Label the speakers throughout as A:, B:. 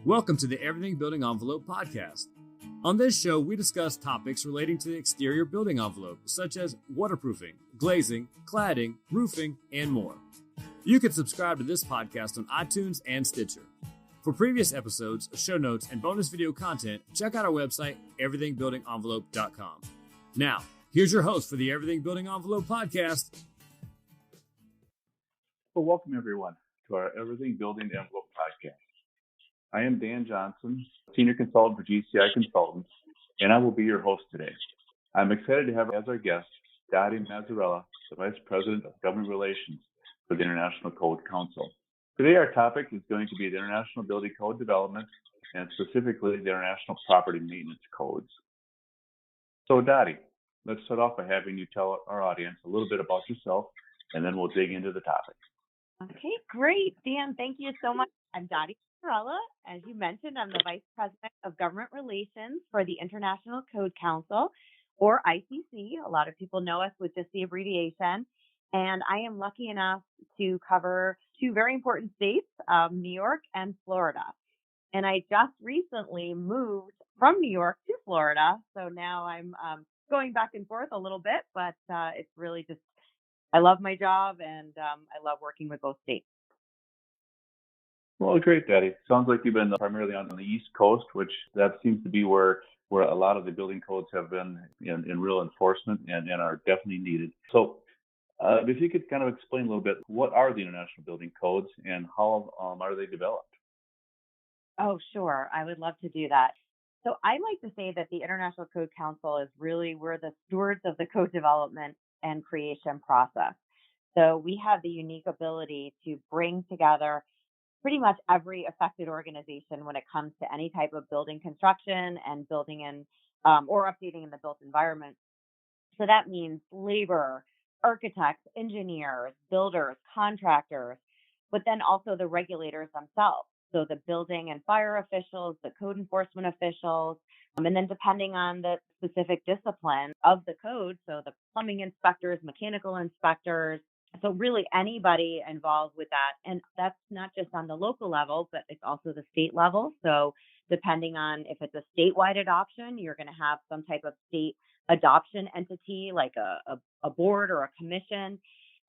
A: Welcome to the Everything Building Envelope podcast. On this show, we discuss topics relating to the exterior building envelope, such as waterproofing, glazing, cladding, roofing, and more. You can subscribe to this podcast on iTunes and Stitcher. For previous episodes, show notes, and bonus video content, check out our website, everythingbuildingenvelope.com. Now, here's your host for the Everything Building Envelope podcast.
B: Well, welcome everyone to our Everything Building Envelope podcast. I am Dan Johnson, Senior Consultant for GCI Consultants, and I will be your host today. I'm excited to have as our guest, Dottie Mazzarella, the Vice President of Government Relations for the International Code Council. Today, our topic is going to be the International Building Code Development, and specifically the International Property Maintenance Codes. So, Dottie, let's start off by having you tell our audience a little bit about yourself, and then we'll dig into the topic.
C: Okay, great. Dan, thank you so much. I'm Dottie Mazzarella. As you mentioned, I'm the Vice President of Government Relations for the International Code Council, or ICC. A lot of people know us with just the abbreviation. And I am lucky enough to cover two very important states, New York and Florida. And I just recently moved from New York to Florida. So now I'm going back and forth a little bit, but it's really just, I love my job and I love working with both states.
B: Well, great, Dottie. Sounds like you've been primarily on the East Coast, which that seems to be where a lot of the building codes have been in real enforcement and are definitely needed. So if you could kind of explain a little bit, what are the international building codes and how are they developed?
C: Oh, sure. I would love to do that. So I like to say that the International Code Council is really, we're the stewards of the code development and creation process. So we have the unique ability to bring together pretty much every affected organization when it comes to any type of building construction and building in or updating in the built environment. So that means labor, architects, engineers, builders, contractors, but then also the regulators themselves. So the building and fire officials, the code enforcement officials, and then depending on the specific discipline of the code, so the plumbing inspectors, mechanical inspectors, so really anybody involved with that. And that's not just on the local level, but it's also the state level. So depending on if it's a statewide adoption, you're going to have some type of state adoption entity like a board or a commission.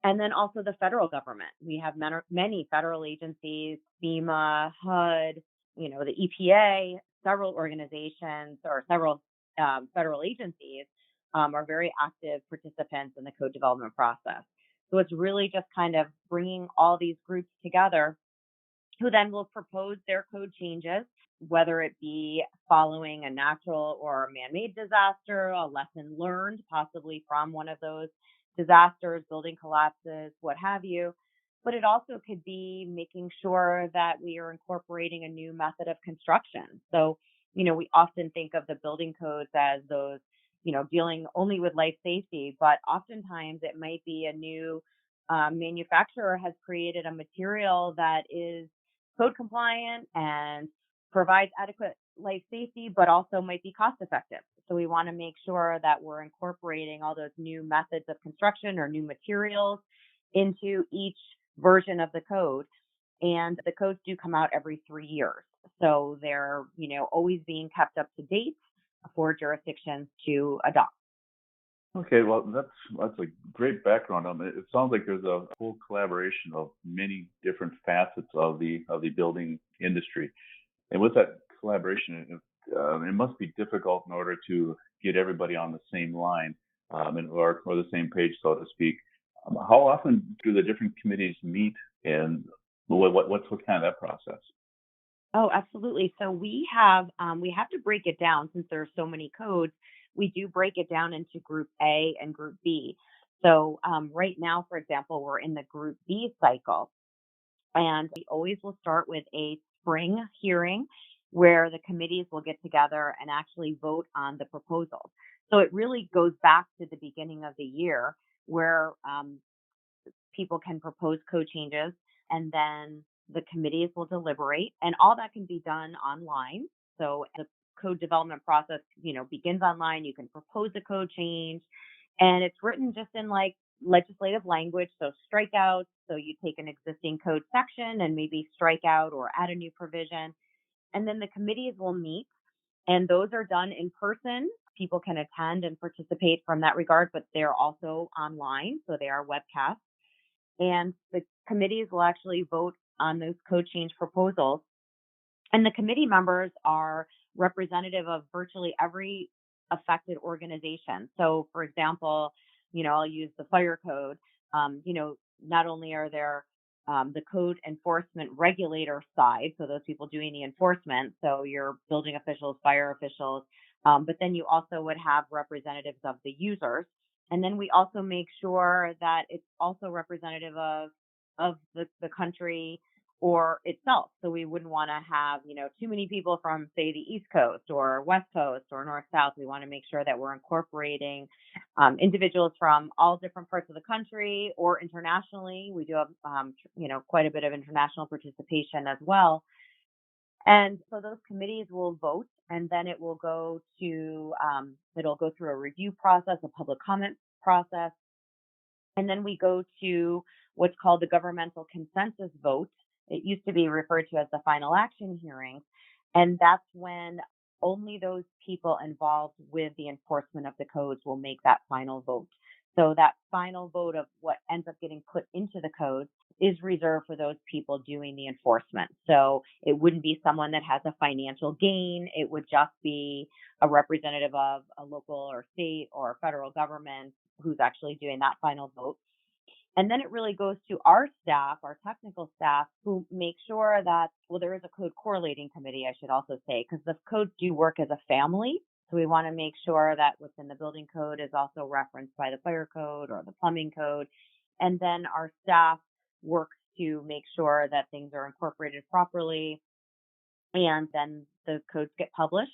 C: And then also the federal government. We have many federal agencies, FEMA, HUD, the EPA, several organizations or several federal agencies are very active participants in the code development process. So it's really just kind of bringing all these groups together who then will propose their code changes, whether it be following a natural or a man-made disaster, a lesson learned possibly from one of those disasters, building collapses, what have you. But it also could be making sure that we are incorporating a new method of construction. So, we often think of the building codes as those, dealing only with life safety, but oftentimes it might be a new manufacturer has created a material that is code compliant and provides adequate life safety, but also might be cost effective. So we want to make sure that we're incorporating all those new methods of construction or new materials into each version of the code. And the codes do come out every 3 years. So they're, always being kept up to date for jurisdictions to adopt.
B: Okay, well, that's a great background on it. It sounds like there's a whole collaboration of many different facets of the building industry. And with that collaboration, it must be difficult in order to get everybody on the same line or the same page, so to speak. How often do the different committees meet, and what's kind of that process?
C: Oh, absolutely. So we have to break it down since there are so many codes. We do break it down into Group A and Group B. So right now, for example, we're in the Group B cycle, and we always will start with a spring hearing where the committees will get together and actually vote on the proposals. So it really goes back to the beginning of the year where people can propose code changes, and then the committees will deliberate, and all that can be done online. So the code development process, begins online. You can propose a code change, and it's written just in like legislative language. So strikeouts. So you take an existing code section and maybe strike out or add a new provision. And then the committees will meet, and those are done in person. People can attend and participate from that regard, but they're also online, so they are webcast. And the committees will actually vote on those code change proposals. And the committee members are representative of virtually every affected organization. So, for example, I'll use the fire code. Not only are there the code enforcement regulator side, so those people doing the enforcement, so your building officials, fire officials, but then you also would have representatives of the users. And then we also make sure that it's also representative of the country or itself. So we wouldn't want to have, too many people from, say, the East Coast or West Coast or North South. We want to make sure that we're incorporating individuals from all different parts of the country or internationally. We do have, quite a bit of international participation as well. And so those committees will vote, and then it will go to, it'll go through a review process, a public comment process. And then we go to what's called the governmental consensus vote. It used to be referred to as the final action hearings. And that's when only those people involved with the enforcement of the codes will make that final vote. So that final vote of what ends up getting put into the codes is reserved for those people doing the enforcement. So it wouldn't be someone that has a financial gain. It would just be a representative of a local or state or federal government who's actually doing that final vote. And then it really goes to our staff, our technical staff, who make sure that, well, there is a code correlating committee, I should also say, because the codes do work as a family. So we want to make sure that what's in the building code is also referenced by the fire code or the plumbing code. And then our staff works to make sure that things are incorporated properly. And then the codes get published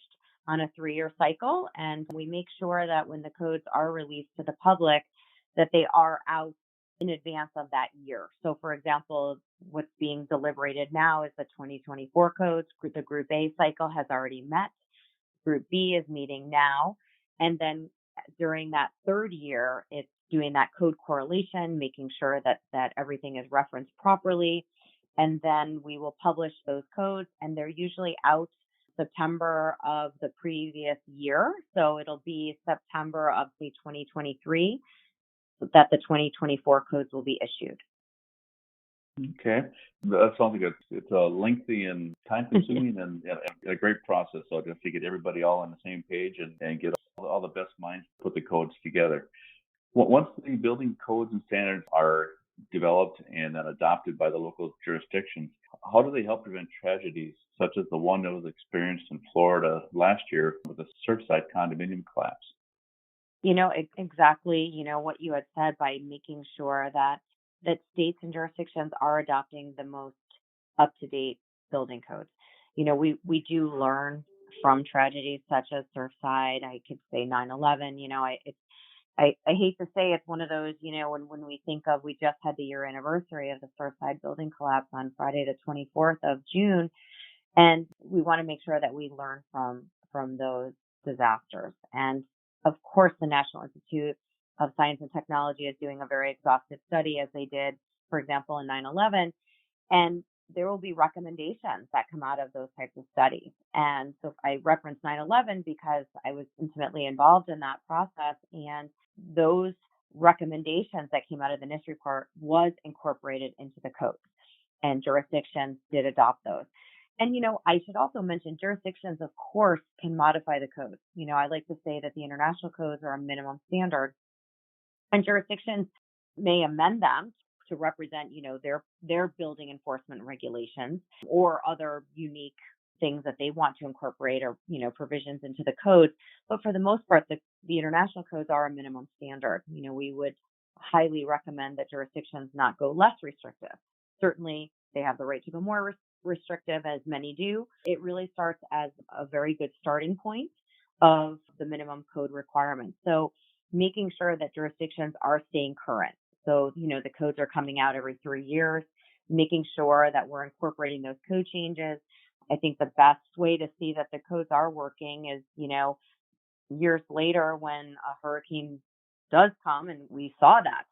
C: on a 3-year cycle. And we make sure that when the codes are released to the public, that they are out in advance of that year. So, for example, what's being deliberated now is the 2024 codes. The Group A cycle has already met. Group B is meeting now. And then during that 3rd year, it's doing that code correlation, making sure that everything is referenced properly. And then we will publish those codes, and they're usually out September of the previous year. So it'll be September of, say, 2023 that the 2024 codes will be issued.
B: Okay. That sounds like it's a lengthy and time-consuming and a great process. So just to get everybody all on the same page and get all the best minds to put the codes together. Once the building codes and standards are developed and then adopted by the local jurisdictions, how do they help prevent tragedies such as the one that was experienced in Florida last year with the Surfside condominium collapse?
C: Exactly, what you had said, by making sure that states and jurisdictions are adopting the most up-to-date building codes. We do learn from tragedies such as Surfside. I could say 9/11. I hate to say it's one of those, when we think of, we just had the year anniversary of the Surfside building collapse on Friday, the 24th of June. And we want to make sure that we learn from those disasters. And of course, the National Institute of Science and Technology is doing a very exhaustive study, as they did, for example, in 9/11. And there will be recommendations that come out of those types of studies. And so I referenced 9/11 because I was intimately involved in that process. And those recommendations that came out of the NIST report was incorporated into the codes, and jurisdictions did adopt those. And, I should also mention jurisdictions, of course, can modify the codes. I like to say that the international codes are a minimum standard, and jurisdictions may amend them to represent, their building enforcement regulations or other unique things that they want to incorporate or, provisions into the codes. But for the most part, the international codes are a minimum standard. We would highly recommend that jurisdictions not go less restrictive. Certainly, they have the right to go more restrictive, as many do. It really starts as a very good starting point of the minimum code requirements. So making sure that jurisdictions are staying current. So, the codes are coming out every 3 years, making sure that we're incorporating those code changes. I think the best way to see that the codes are working is, years later when a hurricane does come, and we saw that,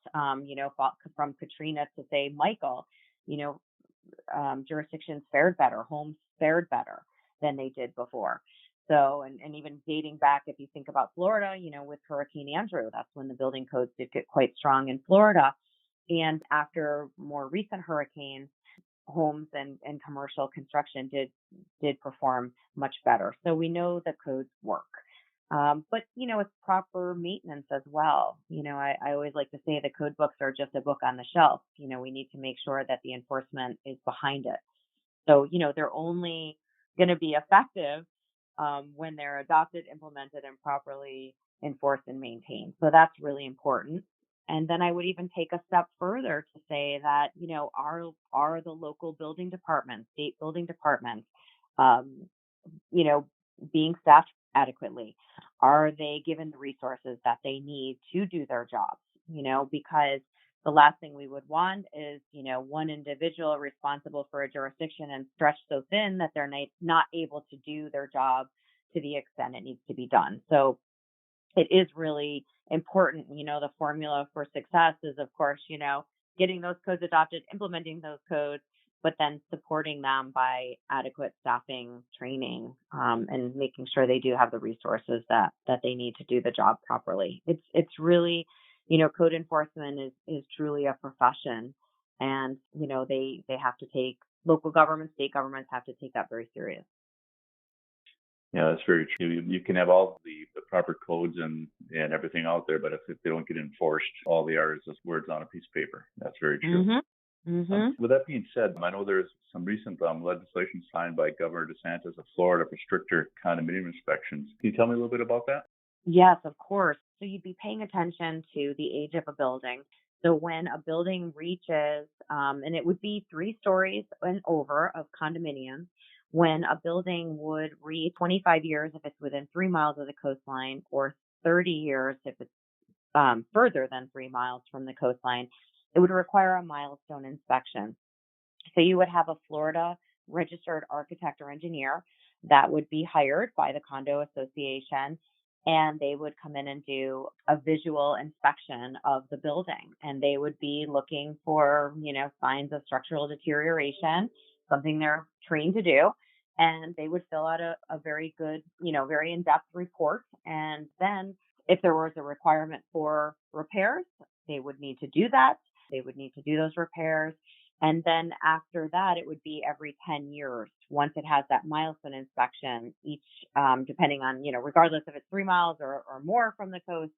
C: from Katrina to, say, Michael, jurisdictions fared better, homes fared better. than they did before. So, and even dating back, if you think about Florida, with Hurricane Andrew, that's when the building codes did get quite strong in Florida. And after more recent hurricanes, homes and commercial construction did perform much better. So we know the codes work. But it's proper maintenance as well. I always like to say the code books are just a book on the shelf. We need to make sure that the enforcement is behind it. So, they're only going to be effective when they're adopted, implemented, and properly enforced and maintained. So that's really important. And then I would even take a step further to say that, are the local building departments, state building departments, um, you know, being staffed adequately? Are they given the resources that they need to do their jobs? Because the last thing we would want is, one individual responsible for a jurisdiction and stretched so thin that they're not able to do their job to the extent it needs to be done. So it is really important. The formula for success is, of course, getting those codes adopted, implementing those codes, but then supporting them by adequate staffing, training, and making sure they do have the resources that they need to do the job properly. It's really, code enforcement is truly a profession, and they have to take local governments, state governments have to take that very serious.
B: Yeah, that's very true. You can have all the proper codes and everything out there, but if they don't get enforced, all they are is just words on a piece of paper. That's very true.
C: Mm-hmm. Mm-hmm.
B: With that being said, I know there's some recent legislation signed by Governor DeSantis of Florida for stricter condominium inspections. Can you tell me a little bit about that?
C: Yes, of course. So you'd be paying attention to the age of a building. So when a building reaches, and it would be 3 stories and over of condominiums, when a building would reach 25 years if it's within 3 miles of the coastline, or 30 years if it's further than 3 miles from the coastline, it would require a milestone inspection. So you would have a Florida registered architect or engineer that would be hired by the condo association, and they would come in and do a visual inspection of the building. And they would be looking for, signs of structural deterioration, something they're trained to do. And they would fill out a very good, very in-depth report. And then if there was a requirement for repairs, they would need to do that. They would need to do those repairs. And then after that, it would be every 10 years. Once it has that milestone inspection, each, depending on, regardless if it's 3 miles or more from the coast,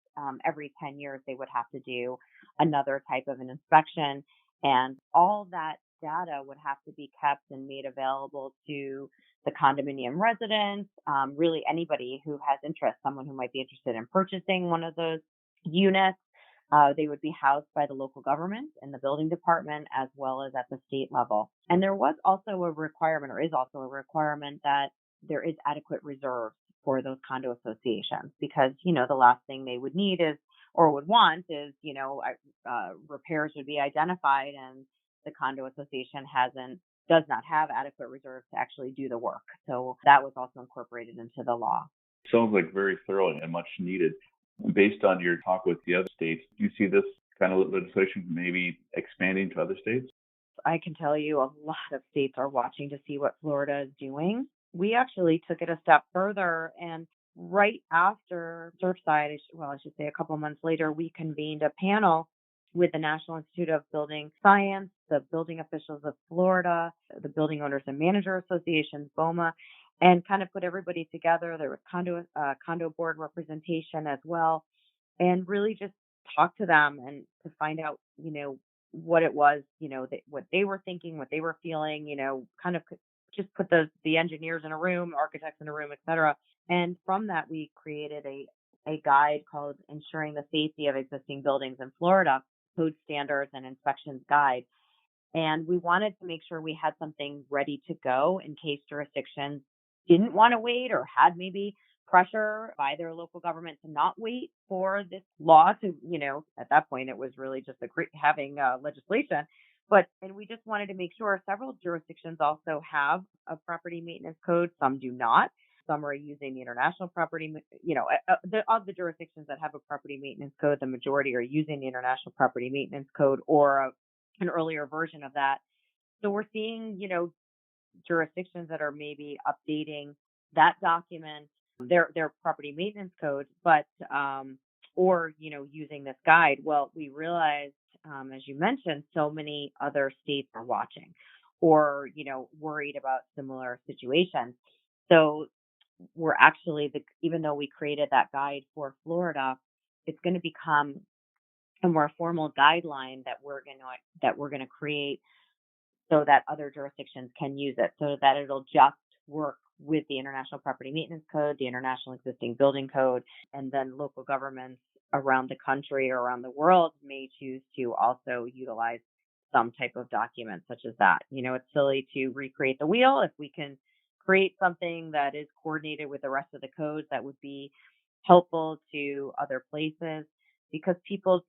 C: every 10 years, they would have to do another type of an inspection. And all that data would have to be kept and made available to the condominium residents, really anybody who has interest, someone who might be interested in purchasing one of those units. They would be housed by the local government and the building department, as well as at the state level. And there was also a requirement, or is also a requirement, that there is adequate reserves for those condo associations, because, the last thing they would need is, or would want is, repairs would be identified and the condo association does not have adequate reserves to actually do the work. So that was also incorporated into the law.
B: Sounds like very thorough and much needed. Based on your talk with the other states, do you see this kind of legislation maybe expanding to other states?
C: I can tell you a lot of states are watching to see what Florida is doing. We actually took it a step further, and right after Surfside, I should say a couple months later, we convened a panel with the National Institute of Building Science, the building officials of Florida, the Building Owners and Manager Association, BOMA, and kind of put everybody together. There was condo board representation as well, and really just talk to them and to find out, what it was, what they were thinking, what they were feeling, kind of just put the engineers in a room, architects in a room, et cetera. And from that, we created a guide called Ensuring the Safety of Existing Buildings in Florida, Code Standards and Inspections Guide. And we wanted to make sure we had something ready to go in case jurisdictions didn't want to wait, or had maybe pressure by their local government to not wait for this law to, at that point, it was really just having legislation. And we just wanted to make sure several jurisdictions also have a property maintenance code. Some do not. Some are using the international property, of the jurisdictions that have a property maintenance code, the majority are using the international property maintenance code or an earlier version of that. So we're seeing, jurisdictions that are maybe updating that document, their property maintenance code, but or using this guide. Well, we realized, as you mentioned, so many other states are watching, or worried about similar situations. So we're actually even though we created that guide for Florida, it's going to become a more formal guideline that we're going to create so that other jurisdictions can use it, so that it'll just work with the International Property Maintenance Code, the International Existing Building Code, and then local governments around the country or around the world may choose to also utilize some type of document such as that. It's silly to recreate the wheel. If we can create something that is coordinated with the rest of the codes, that would be helpful to other places because people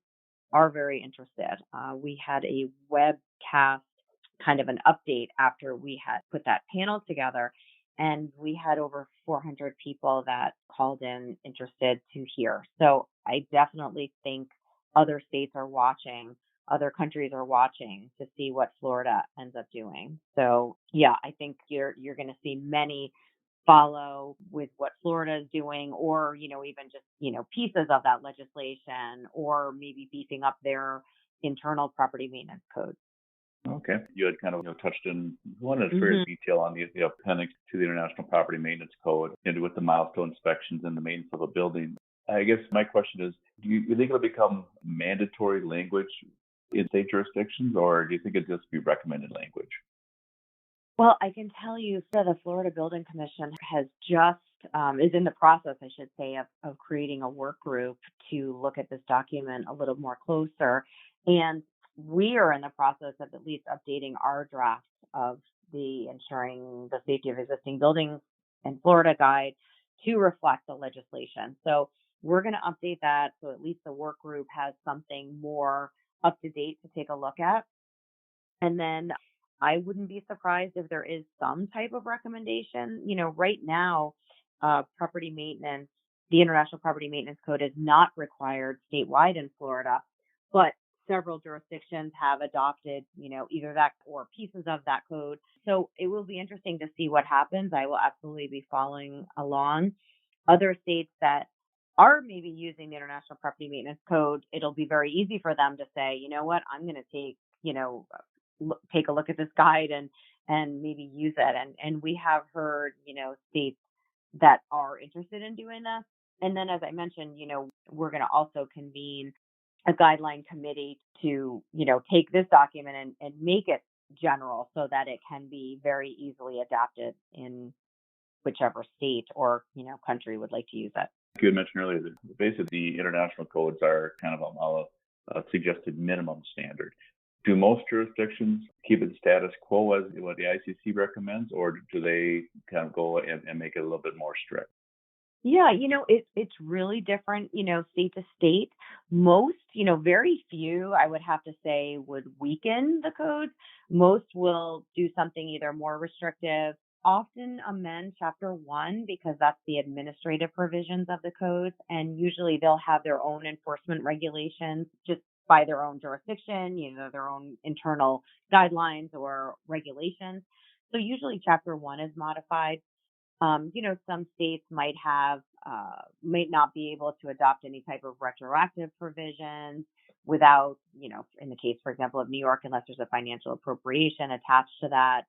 C: are very interested. We had a webcast, kind of an update after we had put that panel together, and we had over 400 people that called in interested to hear. So I definitely think other states are watching, other countries are watching to see what Florida ends up doing. So yeah, I think you're going to see many follow with what Florida is doing, or even just pieces of that legislation, or maybe beefing up their internal property maintenance code.
B: Okay. You had kind of touched in one in fair detail on the appendix to the International Property Maintenance Code and with the milestone inspections and the maintenance of a building. I guess my question is, do you think it'll become mandatory language in state jurisdictions, or do you think it'll just be recommended language?
C: Well, I can tell you that the Florida Building Commission has just is in the process, I should say, of creating a work group to look at this document a little more closer. And we are in the process of at least updating our draft of the Ensuring the Safety of Existing Buildings in Florida guide to reflect the legislation. So we're going to update that so at least the work group has something more up to date to take a look at. And then I wouldn't be surprised if there is some type of recommendation. Right now, property maintenance, the International Property Maintenance Code is not required statewide in Florida, but several jurisdictions have adopted, either that or pieces of that code. So it will be interesting to see what happens. I will absolutely be following along. Other states that are maybe using the International Property Maintenance Code, it'll be very easy for them to say, you know what, I'm going to take a look at this guide and maybe use it. And we have heard, states that are interested in doing this. And then, as I mentioned, we're going to also convene a guideline committee to, take this document and make it general so that it can be very easily adapted in whichever state or, country would like to use it.
B: You had mentioned earlier that basically the international codes are kind of a suggested minimum standard. Do most jurisdictions keep it status quo as what the ICC recommends, or do they kind of go and make it a little bit more strict?
C: Yeah, it's really different, state to state. Most, very few, I would have to say, would weaken the codes. Most will do something either more restrictive, often amend Chapter 1 because that's the administrative provisions of the codes. And usually they'll have their own enforcement regulations just by their own jurisdiction, their own internal guidelines or regulations. So usually Chapter 1 is modified. Some states might not be able to adopt any type of retroactive provisions without, in the case, for example, of New York, unless there's a financial appropriation attached to that,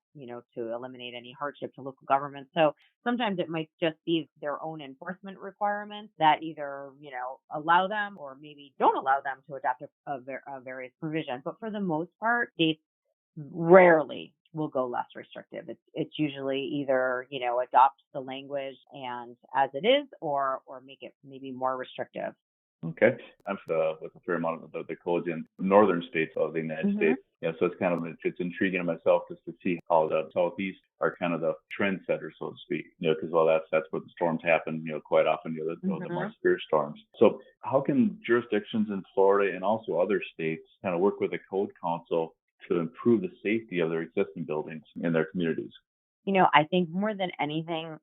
C: to eliminate any hardship to local governments. So sometimes it might just be their own enforcement requirements that either, allow them or maybe don't allow them to adopt a various provision. But for the most part, states rarely will go less restrictive. It's usually either, adopt the language and as it is or make it maybe more restrictive.
B: Okay. I'm with a fair amount of the codes in northern states of the United States. Yeah, so it's intriguing to myself just to see how the Southeast are kind of the trendsetters, so to speak. Because that's where the storms happen. Quite often, the more severe storms. So how can jurisdictions in Florida and also other states kind of work with the Code Council to improve the safety of their existing buildings in their communities?
C: I think more than anything,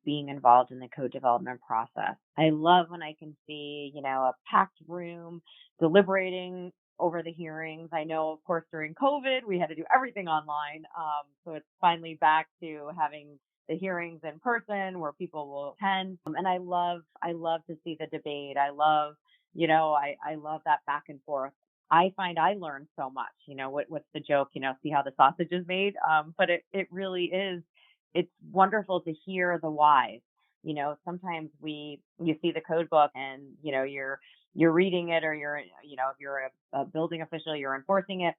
C: being involved in the code development process. I love when I can see, a packed room deliberating over the hearings. I know, of course, during COVID, we had to do everything online. So it's finally back to having the hearings in person where people will attend. And I love to see the debate. I love that back and forth. I find I learn so much. What's the joke? See how the sausage is made. But it really is. It's wonderful to hear the whys. Sometimes you see the code book and you're reading it, or if you're a building official, you're enforcing it.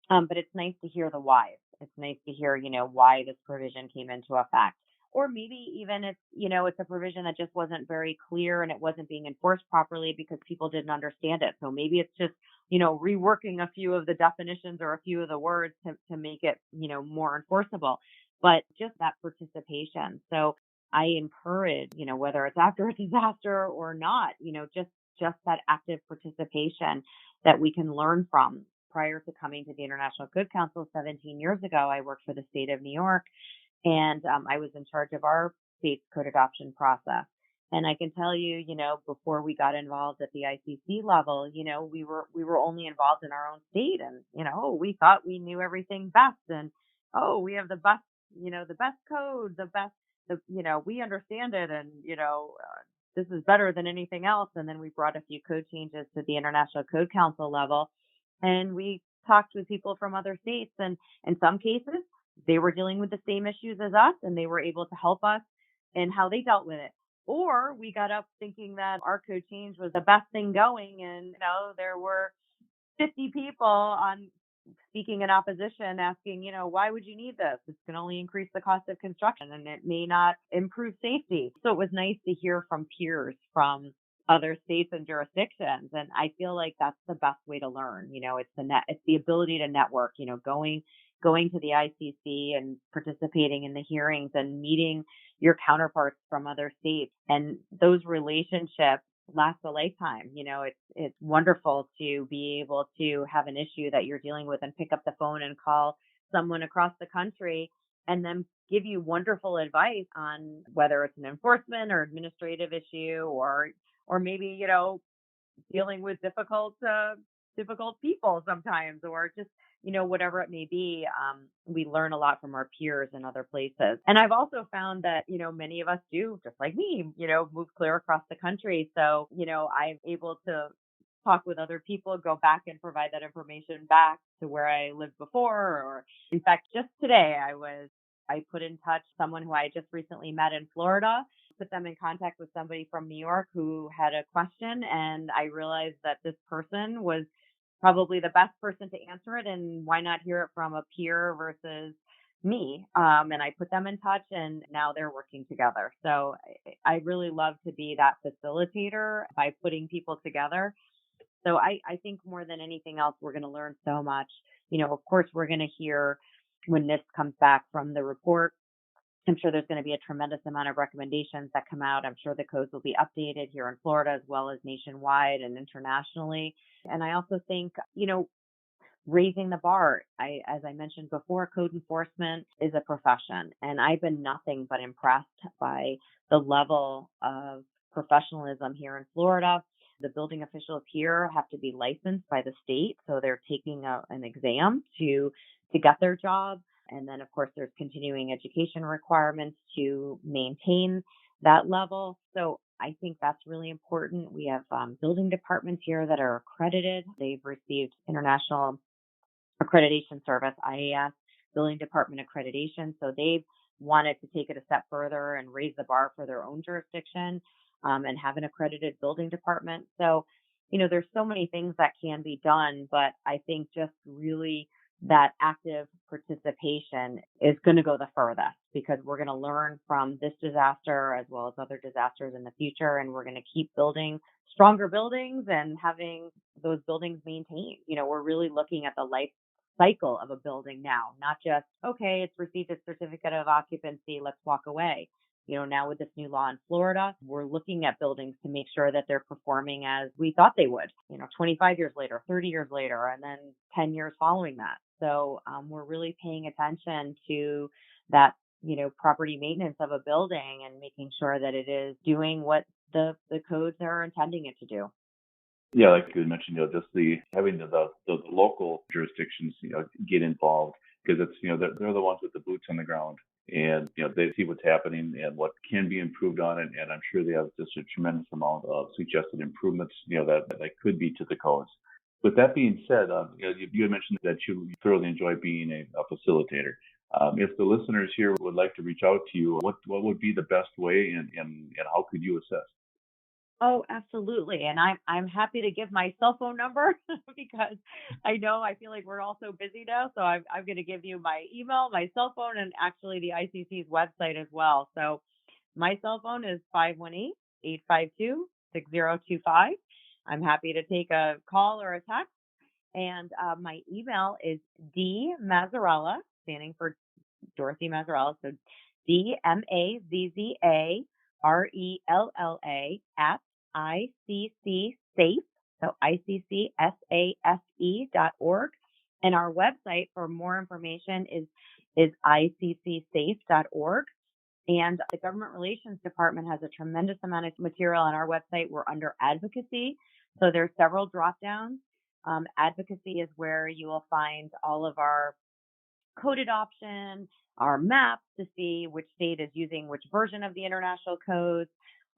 C: But it's nice to hear the whys. It's nice to hear, why this provision came into effect. Or maybe even it's a provision that just wasn't very clear and it wasn't being enforced properly because people didn't understand it. So maybe it's just, reworking a few of the definitions or a few of the words to make it, more enforceable. But just that participation. So I encourage, whether it's after a disaster or not, just that active participation that we can learn from. Prior to coming to the International Code Council 17 years ago, I worked for the state of New York, and I was in charge of our state's code adoption process. And I can tell you, before we got involved at the ICC level, we were only involved in our own state, and we thought we knew everything best, and we have the best, the best code, we understand it, and this is better than anything else. And then we brought a few code changes to the International Code Council level. And we talked with people from other states, and in some cases, they were dealing with the same issues as us, and they were able to help us in how they dealt with it. Or we got up thinking that our code change was the best thing going, and there were 50 people on speaking in opposition, asking, why would you need this? It's going to only increase the cost of construction, and it may not improve safety. So it was nice to hear from peers from other states and jurisdictions. And I feel like that's the best way to learn. It's the ability to network, going to the ICC and participating in the hearings and meeting your counterparts from other states. And those relationships last a lifetime. It's wonderful to be able to have an issue that you're dealing with and pick up the phone and call someone across the country and then give you wonderful advice on whether it's an enforcement or administrative issue, or maybe, dealing with difficult people sometimes, or just, whatever it may be. We learn a lot from our peers in other places. And I've also found that, many of us do, just like me, move clear across the country. So, I'm able to talk with other people, go back and provide that information back to where I lived before. Or in fact, just today, I put in touch someone who I just recently met in Florida, put them in contact with somebody from New York who had a question. And I realized that this person was probably the best person to answer it. And why not hear it from a peer versus me? And I put them in touch, and now they're working together. So I really love to be that facilitator by putting people together. So I think more than anything else, we're going to learn so much. Of course, we're going to hear when this comes back from the report. I'm sure there's going to be a tremendous amount of recommendations that come out. I'm sure the codes will be updated here in Florida as well as nationwide and internationally. And I also think, raising the bar. As I mentioned before, code enforcement is a profession, and I've been nothing but impressed by the level of professionalism here in Florida. The building officials here have to be licensed by the state, so they're taking an exam to get their job. And then, of course, there's continuing education requirements to maintain that level. So I think that's really important. We have building departments here that are accredited. They've received International Accreditation Service, IAS, building department accreditation. So they've wanted to take it a step further and raise the bar for their own jurisdiction and have an accredited building department. So, there's so many things that can be done, but I think just really that active participation is going to go the furthest, because we're going to learn from this disaster as well as other disasters in the future. And we're going to keep building stronger buildings and having those buildings maintained. We're really looking at the life cycle of a building now, not just, okay, it's received a certificate of occupancy, let's walk away. Now with this new law in Florida, we're looking at buildings to make sure that they're performing as we thought they would, 25 years later, 30 years later, and then 10 years following that. So we're really paying attention to that, property maintenance of a building and making sure that it is doing what the codes are intending it to do.
B: Yeah, like you mentioned, just having the local jurisdictions, get involved because it's, they're the ones with the boots on the ground, and they see what's happening and what can be improved on it, and I'm sure they have just a tremendous amount of suggested improvements, that could be to the codes. With that being said, you had mentioned that you thoroughly enjoy being a facilitator. If the listeners here would like to reach out to you, what would be the best way, and how could you assist?
C: Oh, absolutely. And I'm happy to give my cell phone number because I feel like we're all so busy now. So I'm going to give you my email, my cell phone, and actually the ICC's website as well. So my cell phone is 518-852-6025. I'm happy to take a call or a text. And my email is D Mazzarella, standing for Dorothy Mazzarella. So DMAZZARELLA at ICC Safe. So ICCSAFE.org. And our website for more information is ICCSafe.org. And the Government Relations Department has a tremendous amount of material on our website. We're under advocacy. So there's several drop downs. Advocacy is where you will find all of our code adoption, our maps to see which state is using which version of the international codes.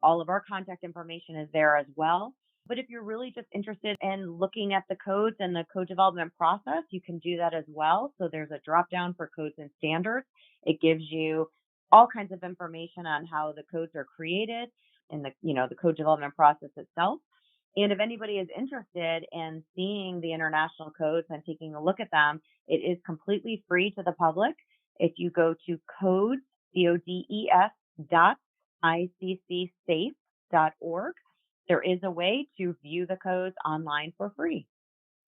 C: All of our contact information is there as well. But if you're really just interested in looking at the codes and the code development process, you can do that as well. So there's a drop down for codes and standards. It gives you all kinds of information on how the codes are created and the code development process itself. And if anybody is interested in seeing the international codes and taking a look at them, it is completely free to the public. If you go to codes, CODES.ICCSafe.org, there is a way to view the codes online for free.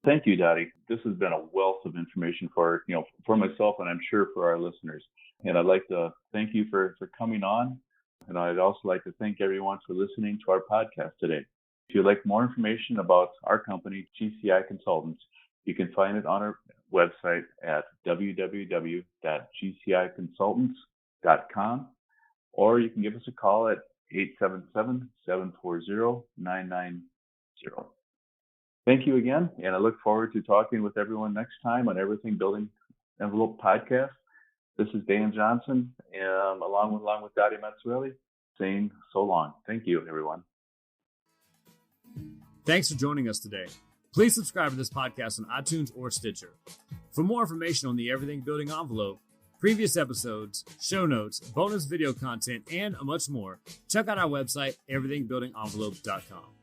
B: Thank you, Dottie. This has been a wealth of information for myself, and I'm sure for our listeners. And I'd like to thank you for coming on. And I'd also like to thank everyone for listening to our podcast today. If you'd like more information about our company, GCI Consultants, you can find it on our website at www.gciconsultants.com, or you can give us a call at 877-740-990. Thank you again, and I look forward to talking with everyone next time on Everything Building Envelope Podcast. This is Dan Johnson, and along with Dottie Mazzarella, saying so long. Thank you, everyone.
A: Thanks for joining us today. Please subscribe to this podcast on iTunes or Stitcher. For more information on the Everything Building Envelope, previous episodes, show notes, bonus video content, and much more, check out our website, everythingbuildingenvelope.com.